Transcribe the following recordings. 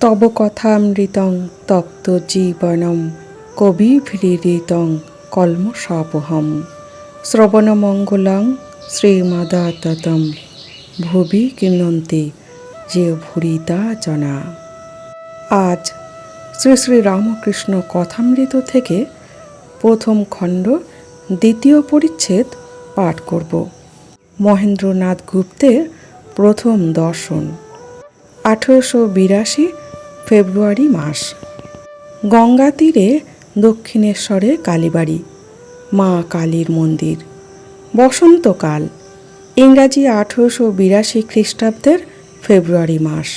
তব কথামৃতং তপ্ত জীবনম কবিভিরীতং কল্মষাপহম শ্রবণমঙ্গলং শ্রীমদাততম ভুবি কিন্নন্তি যে ভুরিতা জনা। আজ শ্রী শ্রী রামকৃষ্ণ কথামৃত থেকে প্রথম খণ্ড দ্বিতীয় পরিচ্ছেদ পাঠ করব। মহেন্দ্রনাথ গুপ্তের প্রথম দর্শন, 1882 ফেব্রুয়ারি মাস। গঙ্গা তীরে দক্ষিণেশ্বরে কালীবাড়ি, মা কালীর মন্দির। বসন্তকাল, ইংরাজি 1882 খ্রিস্টাব্দের ফেব্রুয়ারি মাস।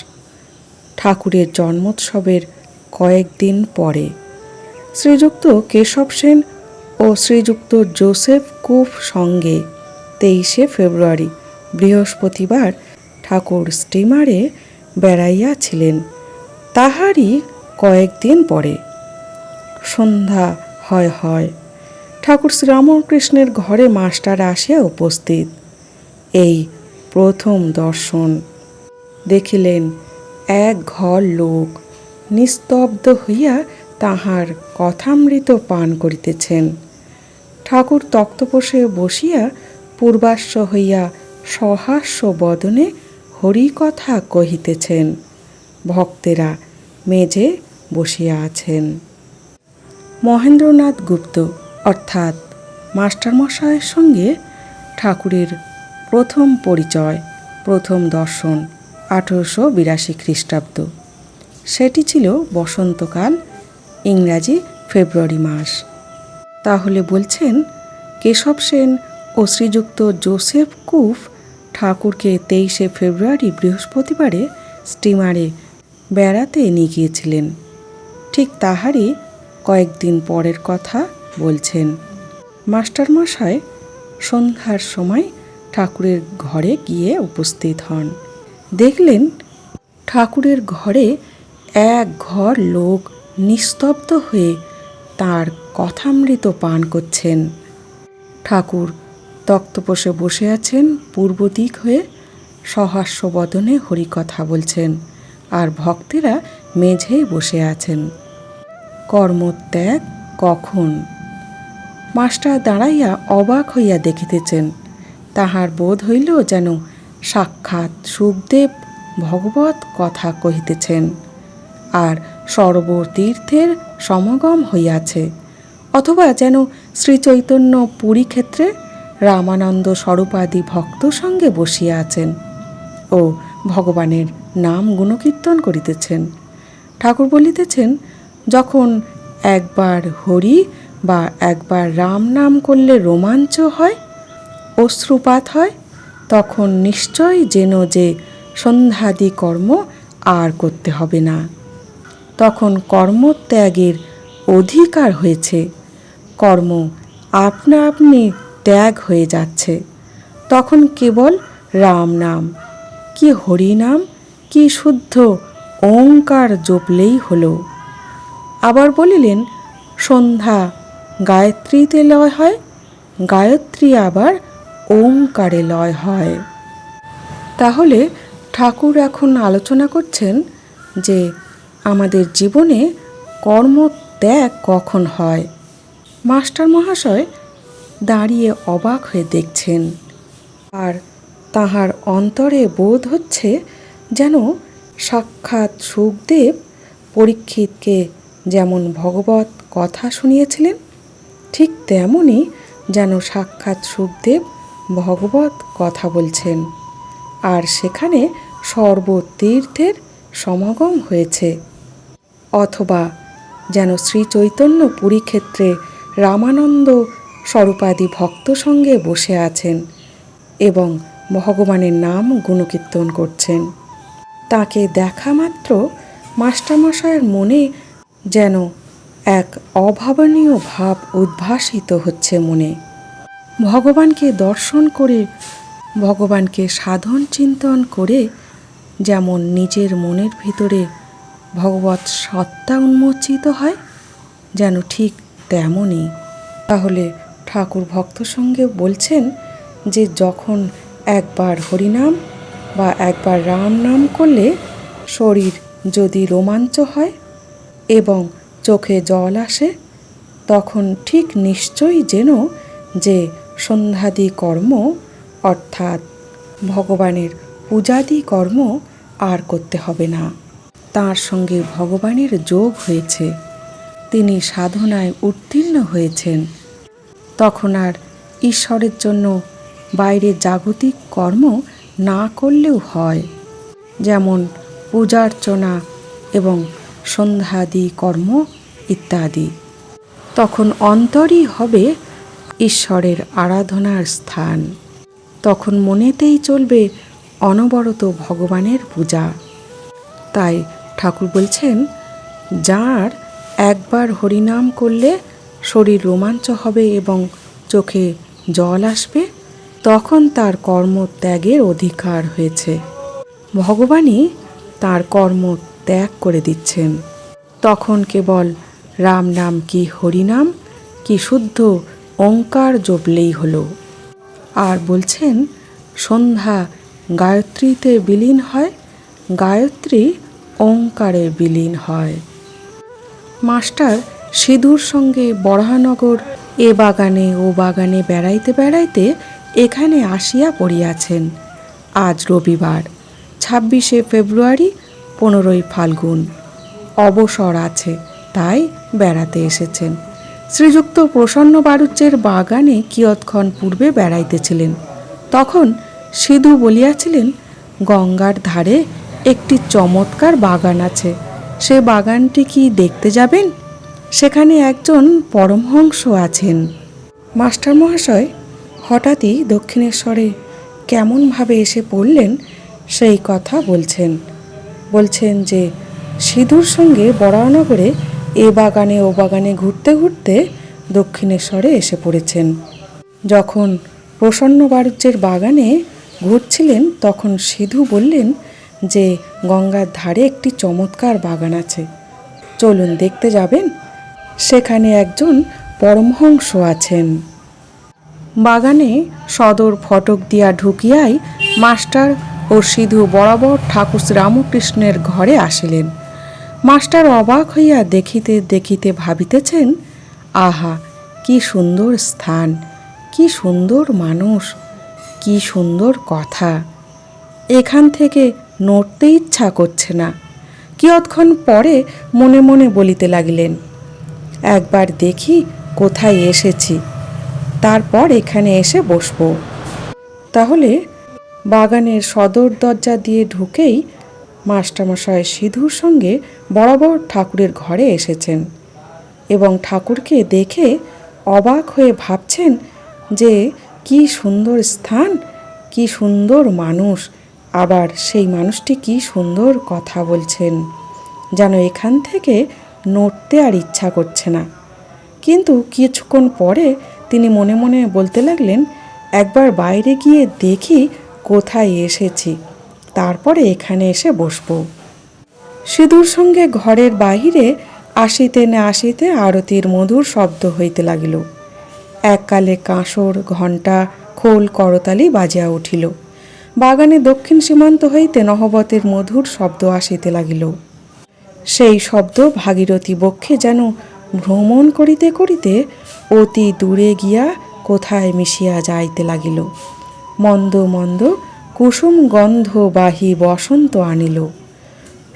ঠাকুরের জন্মোৎসবের কয়েকদিন পরে শ্রীযুক্ত কেশব সেন ও শ্রীযুক্ত জোসেফ কুফ সঙ্গে 23শে ফেব্রুয়ারি বৃহস্পতিবার ঠাকুর স্টিমারে বেড়াইয়াছিলেন। তাহারই কয়েকদিন পরে সন্ধ্যা হয় ঠাকুর শ্রীরামকৃষ্ণের ঘরে মাস্টার আসিয়া উপস্থিত। এই প্রথম দর্শন। দেখিলেন এক ঘর লোক নিস্তব্ধ হইয়া তাহার কথামৃত পান করিতেছেন। ঠাকুর তক্তপোষে বসিয়া পূর্বাশ্ব হইয়া সহাস্য বদনে হরিকথা কহিতেছেন। ভক্তেরা মেঝে বসিয়া আছেন। মহেন্দ্রনাথ গুপ্ত অর্থাৎ মাস্টারমশায়ের সঙ্গে ঠাকুরের প্রথম পরিচয়, প্রথম দর্শন 1882 খ্রিস্টাব্দ। সেটি ছিল বসন্তকাল, ইংরাজি ফেব্রুয়ারি মাস। তাহলে বলছেন কেশব সেন ও শ্রীযুক্ত জোসেফ কুফ ঠাকুরকে 23শে ফেব্রুয়ারি বৃহস্পতিবারে স্টিমারে বেড়াতে নিয়ে গিয়েছিলেন। ঠিক তাহারই কয়েকদিন পরের কথা বলছেন। মাস্টারমশাই সন্ধ্যার সময় ঠাকুরের ঘরে গিয়ে উপস্থিত হন। দেখলেন ঠাকুরের ঘরে এক ঘর লোক নিস্তব্ধ হয়ে তাঁর কথামৃত পান করছেন। ঠাকুর তক্তপোষে বসে আছেন পূর্ব দিক হয়ে, সহাস্য বদনে হরিকথা বলছেন, আর ভক্তেরা মেঝেই বসে আছেন। কর্মত্যাগ কখন? মাস্টার দাঁড়াইয়া অবাক হইয়া দেখিতেছেন। তাহার বোধ হইল যেন সাক্ষাৎ সুখদেব ভগবত কথা কহিতেছেন, আর সর্বতীর্থের সমাগম হইয়াছে, অথবা যেন শ্রীচৈতন্য পুরী ক্ষেত্রে রামানন্দ স্বরূপাদি ভক্ত সঙ্গে বসিয়া আছেন ও ভগবানের নাম গুণকীর্তন করিতেছেন। ঠাকুর বলিতেছেন, যখন একবার হরি বা একবার রাম নাম করলে রোমাঞ্চ হয়, অশ্রুপাত হয়, তখন নিশ্চয় যেন যে সন্ধ্যাদি কর্ম আর করতে হবে না। তখন কর্মত্যাগের অধিকার হয়েছে, কর্ম আপনা আপনি ত্যাগ হয়ে যাচ্ছে। তখন কেবল রাম নাম কি হরি নাম কি শুদ্ধ ওঙ্কার জপলেই হলো। আবার বলিলেন, সন্ধ্যা গায়ত্রীতে লয় হয়, গায়ত্রী আবার ওঙ্কারে লয় হয়। তাহলে ঠাকুর এখন আলোচনা করছেন যে আমাদের জীবনে কর্মত্যাগ কখন হয়। মাস্টার মহাশয় দাঁড়িয়ে অবাক হয়ে দেখছেন, আর তাহার অন্তরে বোধ হচ্ছে যেন সাক্ষাৎ সুখদেব পরীক্ষিতকে যেমন ভগবত কথা শুনিয়েছিলেন, ঠিক তেমনি যেন সাক্ষাৎ সুখদেব ভগবত কথা বলছেন, আর সেখানে সর্বতীর্থের সমাগম হয়েছে, অথবা যেন শ্রী চৈতন্য পুরী ক্ষেত্রে রামানন্দ স্বরূপাদি ভক্ত সঙ্গে বসে আছেন এবং ভগবানের নাম গুণকীর্তন করছেন। তাকে দেখা মাত্র মাস্টারমশায়ের মনে যেন এক অভাবনীয় ভাব উদ্ভাসিত হচ্ছে। মনে ভগবানকে দর্শন করে, ভগবানকে সাধন চিন্তন করে যেমন নিজের মনের ভিতরে ভগবৎ সত্তা উন্মোচিত হয়, যেন ঠিক তেমনই। তাহলে ঠাকুর ভক্ত সঙ্গে বলছেন যে যখন একবার হরিনাম বা একবার রাম নাম করলে শরীর যদি রোমাঞ্চ হয় এবং চোখে জল আসে, তখন ঠিক নিশ্চয়ই যেন যে সন্ধ্যাদি কর্ম অর্থাৎ ভগবানের পূজাদি কর্ম আর করতে হবে না। তার সঙ্গে ভগবানের যোগ হয়েছে, তিনি সাধনায় উত্তীর্ণ হয়েছেন। তখন আর ঈশ্বরের জন্য বাইরে জাগতিক কর্ম না করলেও হয়, যেমন পূজার্চনা এবং সন্ধ্যাদি কর্ম ইত্যাদি। তখন অন্তরই হবে ঈশ্বরের আরাধনার স্থান। তখন মনেতেই চলবে অনবরত ভগবানের পূজা। তাই ঠাকুর বলছেন, যার একবার হরিনাম করলে শরীর রোমাঞ্চ হবে এবং চোখে জল আসবে, তখন তার কর্ম ত্যাগের অধিকার হয়েছে। ভগবানই তার কর্ম ত্যাগ করে দিচ্ছেন। তখন কেবল রাম নাম কি হরিনাম কি শুদ্ধ ওঙ্কার জপলেই হলো। আর বলছেন, সন্ধ্যা গায়ত্রীতে বিলীন হয়, গায়ত্রী ওঙ্কারে বিলীন হয়। মাস্টার সিধুর সঙ্গে বরাহনগর এ বাগানে ও বাগানে বেড়াইতে বেড়াইতে এখানে আসিয়া পড়িয়াছেন। আজ রবিবার, 26শে ফেব্রুয়ারি, 15ই ফাল্গুন। অবসর আছে, তাই বেড়াতে এসেছেন। শ্রীযুক্ত প্রসন্ন বাড়ুজ্যের বাগানে কিয়ৎক্ষণ পূর্বে বেড়াইতেছিলেন। তখন সিধু বলিয়াছিলেন, গঙ্গার ধারে একটি চমৎকার বাগান আছে, সে বাগানটি কি দেখতে যাবেন? সেখানে একজন পরমহংস আছেন। মাস্টার মহাশয় হঠাৎই দক্ষিণেশ্বরে কেমনভাবে এসে পড়লেন সেই কথা বলছেন যে সিধুর সঙ্গে বরাহনগরে এ বাগানে ও বাগানে ঘুরতে ঘুরতে দক্ষিণেশ্বরে এসে পড়েছেন। যখন প্রসন্ন বাড়ুজ্যের বাগানে ঘুরছিলেন তখন সিধু বললেন যে গঙ্গার ধারে একটি চমৎকার বাগান আছে, চলুন দেখতে যাবেন, সেখানে একজন পরমহংস আছেন। বাগানে সদর ফটক দিয়া ঢুকিয়াই মাস্টার ও সিধু বরাবর ঠাকুর শ্রীরামকৃষ্ণের ঘরে আসিলেন। মাস্টার অবাক হইয়া দেখিতে দেখিতে ভাবিতেছেন, আহা, কি সুন্দর স্থান, কি সুন্দর মানুষ, কি সুন্দর কথা, এখান থেকে নড়তে ইচ্ছা করছে না। কিয়ৎক্ষণ পরে মনে মনে বলিতে লাগিলেন, একবার দেখি কোথায় এসেছি, তারপর এখানে এসে বসব। তাহলে বাগানের সদর দরজা দিয়ে ঢুকেই মাস্টারমশাই সিধুর সঙ্গে বরাবর ঠাকুরের ঘরে এসেছেন এবং ঠাকুরকে দেখে অবাক হয়ে ভাবছেন যে কি সুন্দর স্থান, কি সুন্দর মানুষ, আবার সেই মানুষটি কি সুন্দর কথা বলছেন, যেন এখান থেকে নড়তে আর ইচ্ছা করছে না। কিন্তু কিছুক্ষণ পরে তিনি মনে মনে বলতে লাগলেন, একবার বাইরে গিয়ে দেখি কোথায় এসেছি, তারপরে এখানে এসে বসবো। সিধুর সঙ্গে ঘরের বাহিরে আসিতে না আসিতে আরতির মধুর শব্দ হইতে লাগিল। এককালে কাঁসর, ঘণ্টা, খোল, করতালি বাজিয়া উঠিল। বাগানে দক্ষিণ সীমান্ত হইতে নহবতের মধুর শব্দ আসিতে লাগিল। সেই শব্দ ভাগীরথী বক্ষে যেন ভ্রমণ করিতে করিতে অতি দূরে গিয়া কোথায় মিশিয়া যাইতে লাগিল। মন্দ মন্দ কুসুম গন্ধ বাহি বসন্ত আনিল।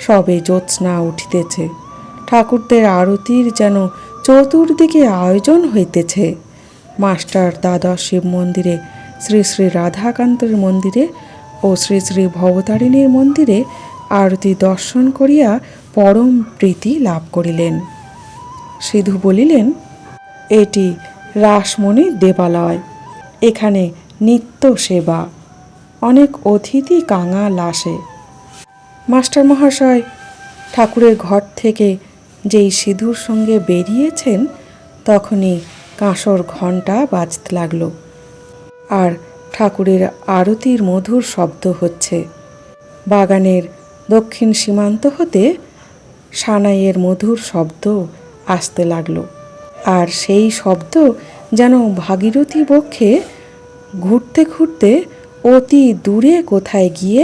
সবে জ্যোৎস্না উঠিতেছে, ঠাকুরদের আরতির যেন চতুর্দিকে আয়োজন হইতেছে। মাস্টার দ্বাদশ শিব মন্দিরে, শ্রী শ্রী রাধাকান্তের মন্দিরে ও শ্রী শ্রী ভবতারিণীর মন্দিরে আরতি দর্শন করিয়া পরম প্রীতি লাভ করিলেন। সিধু বলিলেন, এটি রাসমণির দেবালয়, এখানে নিত্য সেবা, অনেক অতিথি কাঙাল আসে। মাস্টার মহাশয় ঠাকুরের ঘর থেকে যেই সিধুর সঙ্গে বেরিয়েছেন তখনই কাঁসর ঘণ্টা বাজতে লাগলো আর ঠাকুরের আরতির মধুর শব্দ হচ্ছে। বাগানের দক্ষিণ সীমান্ত হতে সানাইয়ের মধুর শব্দ আসতে লাগলো, আর সেই শব্দ যেন ভাগীরথী বক্ষে ঘুরতে ঘুরতে অতি দূরে কোথায় গিয়ে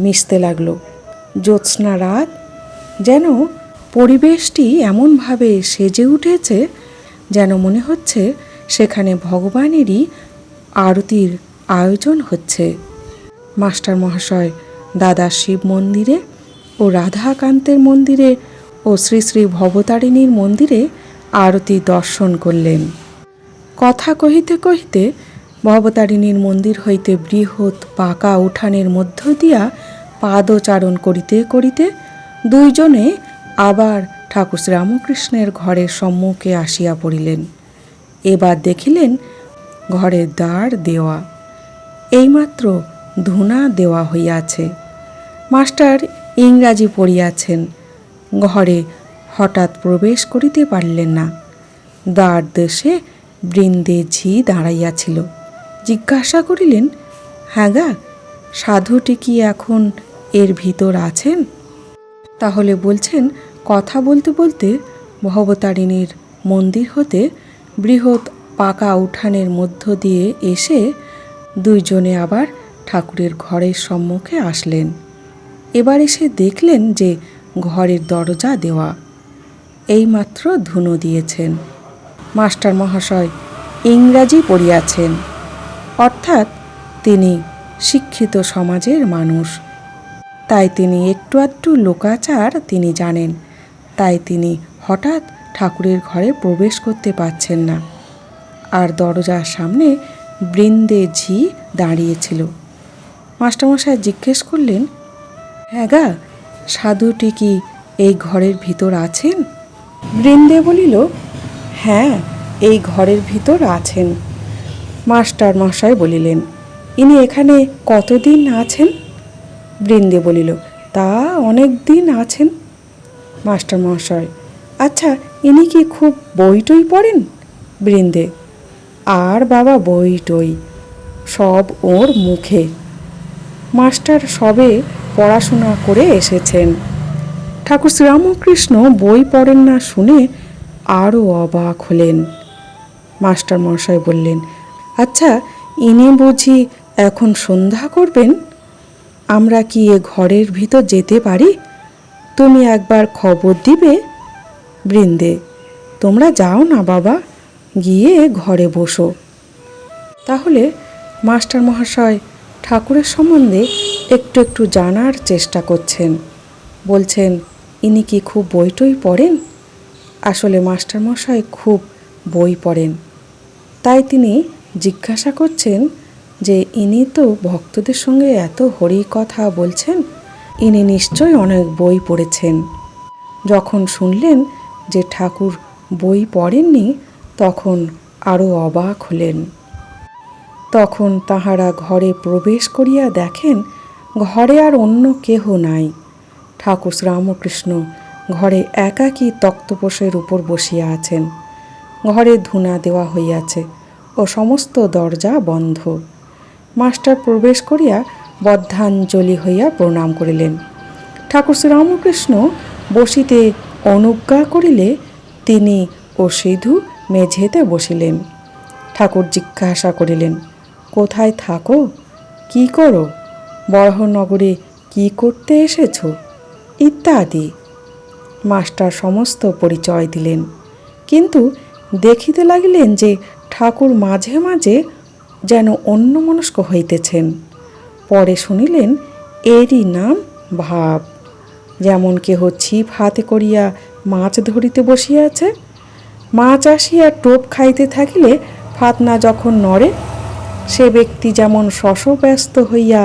মিশতে লাগলো। জ্যোৎস্না রাত, যেন পরিবেশটি এমনভাবে সেজে উঠেছে যেন মনে হচ্ছে সেখানে ভগবানেরই আরতির আয়োজন হচ্ছে। মাস্টার মহাশয় দাদা শিব মন্দিরে ও রাধাকান্তের মন্দিরে ও শ্রী শ্রী ভবতারিণীর মন্দিরে আরতি দর্শন করলেন। কথা কহিতে কহিতে ভবতারিণীর মন্দির হইতে বৃহৎ পাকা উঠানের মধ্য দিয়া পাদচারণ করিতে করিতে দুইজনে আবার ঠাকুর শ্রীরামকৃষ্ণের ঘরের সম্মুখে আসিয়া পড়িলেন। এবার দেখিলেন ঘরের দ্বার দেওয়া, এইমাত্র ধূনা দেওয়া হইয়াছে। মাস্টার ইংরাজি পড়িয়াছেন, ঘরে হঠাৎ প্রবেশ করিতে পারলেন না। দ্বার দেশে বৃন্দে ঝি দাঁড়াইয়াছিল। জিজ্ঞাসা করিলেন, হ্যাঁ গা, সাধুটি কি এখন এর ভিতর আছেন? তাহলে বলছেন, কথা বলতে বলতে ভবতারিণীর মন্দির হতে বৃহৎ পাকা উঠানের মধ্য দিয়ে এসে দুইজনে আবার ঠাকুরের ঘরের সম্মুখে আসলেন। এবার এসে দেখলেন যে ঘরের দরজা দেওয়া, এইমাত্র ধুনো দিয়েছেন। মাস্টার মহাশয় ইংরাজি পড়িয়াছেন, অর্থাৎ তিনি শিক্ষিত সমাজের মানুষ, তাই তিনি একটু আধটু লোকাচার তিনি জানেন। তাই তিনি হঠাৎ ঠাকুরের ঘরে প্রবেশ করতে পারছেন না। আর দরজার সামনে বৃন্দে ঝি দাঁড়িয়েছিল। মাস্টারমশাই জিজ্ঞেস করলেন, হ্যাঁ গা, সাধুটি কি এই ঘরের ভিতর আছেন? বৃন্দে বলিল, হ্যাঁ, এই ঘরের ভিতর আছেন। মাস্টার মশাই বলিলেন, ইনি এখানে কতদিন আছেন? বৃন্দে বলিল, তা অনেক দিন আছেন। মাস্টার মশাই, আচ্ছা, ইনি কি খুব বই টই পড়েন? বৃন্দে, আর বাবা বই টই সব ওর মুখে। মাস্টার সবে পড়াশোনা করে এসেছেন। ঠাকুর শ্রীরামকৃষ্ণ বই পড়েন না শুনে আরও অবাক হলেন। মাস্টার মশাই বললেন, আচ্ছা, ইনি বুঝি এখন সন্ধ্যা করবেন? আমরা কি এ ঘরের ভিতর যেতে পারি? তুমি একবার খবর দিবে। বৃন্দে, তোমরা যাও না বাবা, গিয়ে ঘরে বসো। তাহলে মাস্টার মহাশয় ঠাকুরের সম্বন্ধে একটু একটু জানার চেষ্টা করছেন। বলছেন, ইনি কি খুব বই টই পড়েন? আসলে মাস্টারমশাই খুব বই পড়েন। তাই তিনি জিজ্ঞাসা করছেন যে ইনি তো ভক্তদের সঙ্গে এত হরি কথা বলছেন, ইনি নিশ্চয় অনেক বই পড়েছেন। যখন শুনলেন যে ঠাকুর বই পড়েননি, তখন আরও অবাক হলেন। তখন তাহারা ঘরে প্রবেশ করিয়া দেখেন ঘরে আর অন্য কেহ নাই। ঠাকুর শ্রীরামকৃষ্ণ ঘরে একাকী তক্তপোষের উপর বসিয়া আছেন। ঘরে ধূনা দেওয়া হইয়াছে ও সমস্ত দরজা বন্ধ। মাস্টার প্রবেশ করিয়া বদ্ধাঞ্জলি হইয়া প্রণাম করিলেন। ঠাকুর শ্রীরামকৃষ্ণ বসিতে অনুজ্ঞা করিলে তিনি ও সিধু মেঝেতে বসিলেন। ঠাকুর জিজ্ঞাসা করিলেন, কোথায় থাকো, কি করো, বরাহনগরে কি করতে এসেছ, ইত্যাদি। মাস্টার সমস্ত পরিচয় দিলেন, কিন্তু দেখিতে লাগিলেন যে ঠাকুর মাঝে মাঝে যেন অন্যমনস্ক হইতেছেন। পরে শুনিলেন এরই নাম ভাব। যেমন কেহ ছিপ হাতে করিয়া মাছ ধরিতে বসিয়াছে, মাছ আসিয়া টোপ খাইতে থাকিলে ফাতনা যখন নড়ে, সে ব্যক্তি যেমন শশব্যস্ত হইয়া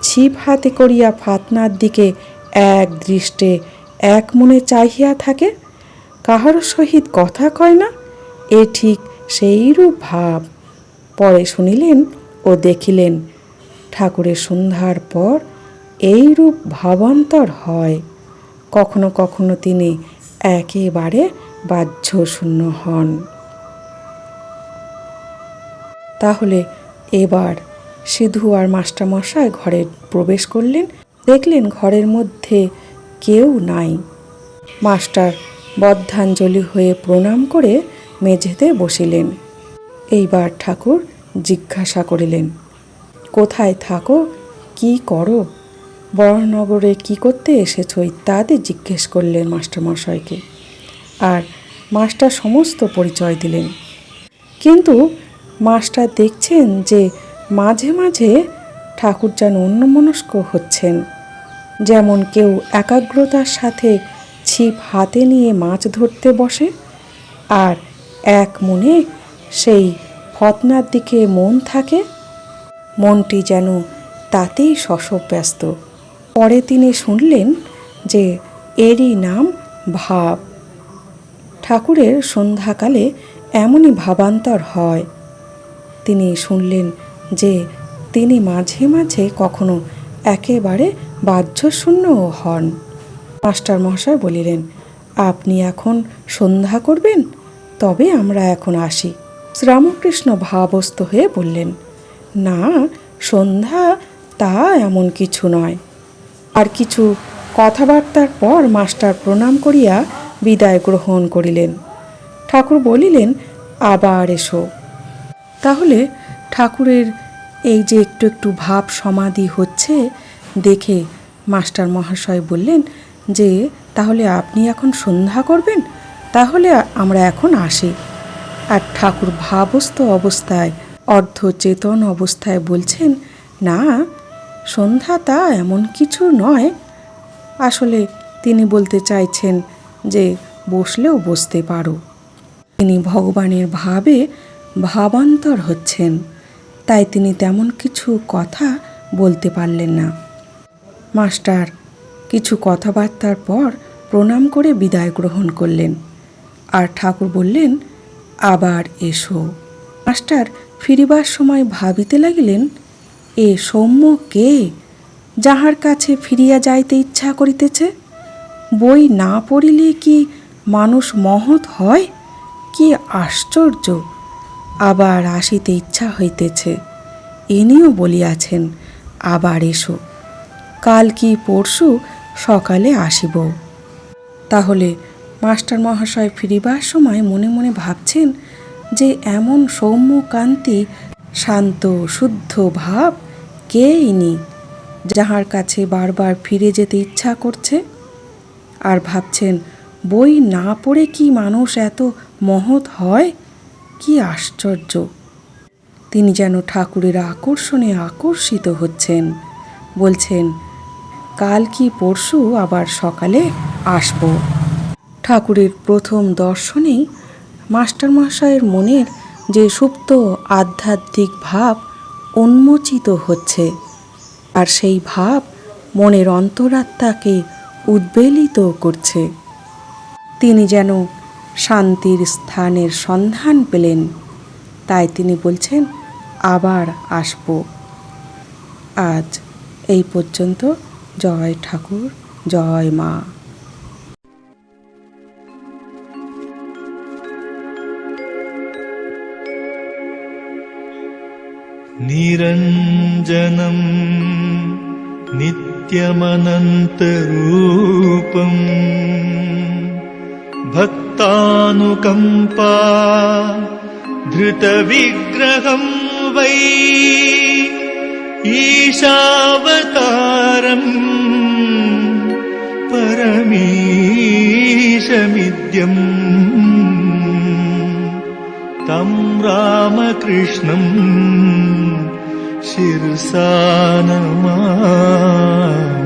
ছিপ হাতে করিয়া ফাতনার দিকে এক দৃষ্টে এক মনে চাহিয়া থাকে, কাহারও সহিত কথা কয় না, এ ঠিক সেইরূপ ভাব। পরে শুনিলেন ও দেখিলেন ঠাকুরের সন্ধ্যার পর এইরূপ ভাবান্তর হয়। কখনো কখনো তিনি একেবারে বাহ্যশূন্য হন। তাহলে এবার সিধু আর মাস্টারমশাই ঘরে প্রবেশ করলেন। দেখলেন ঘরের মধ্যে কেউ নাই। মাস্টার বদ্ধাঞ্জলি হয়ে প্রণাম করে মেঝেতে বসিলেন। এইবার ঠাকুর জিজ্ঞাসা করিলেন, কোথায় থাকো, কি করো, বরাহনগরে কি করতে এসেছো ইত্যাদি জিজ্ঞেস করলেন মাস্টারমশাইকে। আর মাস্টার সমস্ত পরিচয় দিলেন। কিন্তু মাস্টার দেখছেন যে মাঝে মাঝে ঠাকুর যেন অন্যমনস্ক হচ্ছেন, যেমন কেউ একাগ্রতার সাথে ছিপ হাতে নিয়ে মাছ ধরতে বসে আর এক মনে সেই ফতনার দিকে মন থাকে, মনটি যেন তাতেই শশব্যস্ত। পরে তিনি শুনলেন যে এরই নাম ভাব। ঠাকুরের সন্ধ্যাকালে এমনই ভাবান্তর হয়। তিনি শুনলেন যে তিনি মাঝে মাঝে কখনো একেবারে বাহ্যশূন্যও হন। মাস্টার মহাশয় বলিলেন, আপনি এখন সন্ধ্যা করবেন, তবে আমরা এখন আসি। শ্রীরামকৃষ্ণ ভাবস্থ হয়ে বললেন, না, সন্ধ্যা তা এমন কিছু নয়। আর কিছু কথাবার্তার পর মাস্টার প্রণাম করিয়া বিদায় গ্রহণ করিলেন। ঠাকুর বলিলেন, আবার এসো। তাহলে ঠাকুরের এই যে একটু একটু ভাব সমাধি হচ্ছে দেখে মাস্টার মহাশয় বললেন যে তাহলে আপনি এখন সন্ধ্যা করবেন, তাহলে আমরা এখন আসি। আর ঠাকুর ভাবস্থ অবস্থায়, অর্ধচেতন অবস্থায় বলছেন, না, সন্ধ্যা তা এমন কিছু নয়। আসলে তিনি বলতে চাইছেন যে বসলেও বসতে পারো। তিনি ভগবানের ভাবে ভাবান্তর হচ্ছেন, তাই তিনি তেমন কিছু কথা বলতে পারলেন না। মাস্টার কিছু কথাবার্তার পর প্রণাম করে বিদায় গ্রহণ করলেন। আর ঠাকুর বললেন, আবার এসো। মাস্টার ফিরিবার সময় ভাবিতে লাগিলেন, এ সৌম্য কে, যাহার কাছে ফিরিয়া যাইতে ইচ্ছা করিতেছে? বই না পড়িলে কি মানুষ মহৎ হয়? কি আশ্চর্য! আবার আসিতে ইচ্ছা হইতেছে। ইনিও বলিয়াছেন, আবার এসো, কাল কি পরশু সকালে আসিব। তাহলে মাস্টার মহাশয় ফিরিবার সময় মনে মনে ভাবছেন যে এমন সৌম্য কান্তি, শান্ত শুদ্ধ ভাব কে ইনি, যাহার কাছে বারবার ফিরে যেতে ইচ্ছা করছে। আর ভাবছেন, বই না পড়ে কি মানুষ এত মহৎ হয়? কি আশ্চর্য! তিনি যেন ঠাকুরের আকর্ষণে আকর্ষিত হচ্ছেন। বলছেন, কাল কি পরশু আবার সকালে আসব। ঠাকুরের প্রথম দর্শনেই মাস্টারমশাইয়ের মনের যে সুপ্ত আধ্যাত্মিক ভাব উন্মোচিত হচ্ছে, আর সেই ভাব মনের অন্তরাত্মাকে উদ্বেলিত করছে। তিনি যেন শান্তির স্থানের সন্ধান পেলেন, তাই তিনি বলছেন, আবার আসব। আজ এই পর্যন্ত। জয় ঠাকুর, জয় মা। নিরঞ্জনম নিত্যমনন্তরূপম ভক্তানুকম্পা ধৃতবিগ্রহম বৈ ঈশাবতারম পরমীশমিদ্যম तं रामकृष्णं शिरसा नमामि।